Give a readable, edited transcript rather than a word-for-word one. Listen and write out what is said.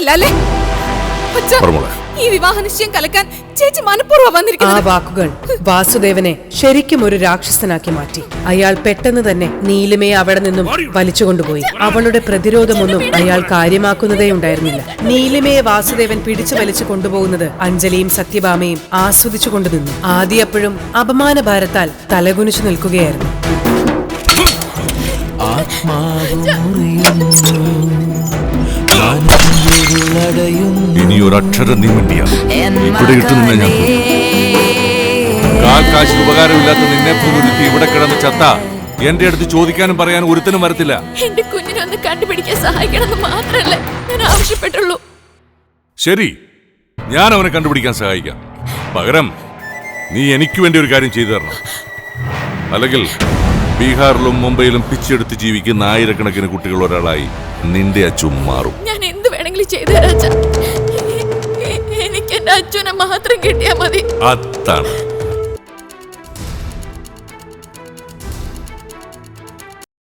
പാടില്ല അല്ലേ? ഈ വിവാഹ നിശ്ചയം കലക്കാൻ ചേച്ചി മനഃപൂർവ്വം വന്നിരിക്കുന്നു. ആ വാക്കുകൾ വാസുദേവനെ ശരിക്കും ഒരു രാക്ഷസനാക്കി മാറ്റി. അയാൾ പെട്ടെന്ന് തന്നെ നീലിമയെ അവിടെ നിന്നും വലിച്ചുകൊണ്ടുപോയി. അവളുടെ പ്രതിരോധമൊന്നും അയാൾ കാര്യമാക്കുന്നതേ ഉണ്ടായിരുന്നില്ല. നീലിമയെ വാസുദേവൻ പിടിച്ചു വലിച്ചു കൊണ്ടുപോകുന്നത് അഞ്ജലിയും സത്യഭാമയും ആസ്വദിച്ചുകൊണ്ടു നിന്നു. ആദ്യപ്പോഴും അപമാനഭാരത്താൽ തലകുനിച്ചു നിൽക്കുകയായിരുന്നു. ഇനിയൊരക്ഷരം നീ മിണ്ടിയ ഇവിടെ ഇട്ടുനിന്ന് ഞാൻ കാൽക്കാശ് ഉപകാരമില്ലാത്ത നിന്നെ പോലൊരുത്തി ഇവിടെ കിടന്ന് ചത്ത എന്റെ അടുത്ത് ചോദിക്കാനും പറയാനും ഒരുത്തനും വരത്തില്ല. എന്റെ കുഞ്ഞിനെ ഒന്ന് കണ്ടുപിടിക്കാൻ സഹായിക്കണമെന്ന് മാത്രമല്ല ഞാൻ ആവശ്യപ്പെട്ടുള്ളൂ. ശരി, ഞാൻ അവനെ കണ്ടുപിടിക്കാൻ സഹായിക്കാം. പകരം നീ എനിക്ക് വേണ്ടി ഒരു കാര്യം ചെയ്തു തരണം. അല്ലെങ്കിൽ ബീഹാറിലും മുംബൈയിലും പിച്ചെടുത്ത് ജീവിക്കുന്ന ആയിരക്കണക്കിന് കുട്ടികൾ ഒരാളായി നിന്റെ അച്ഛൻ മാറും. ഞാൻ എന്ത് വേണമെങ്കിലും ചെയ്തു തരാം. എനിക്ക് എന്റെ അച്ഛനെ മാത്രം കിട്ടിയാൽ മതി. അതാണ്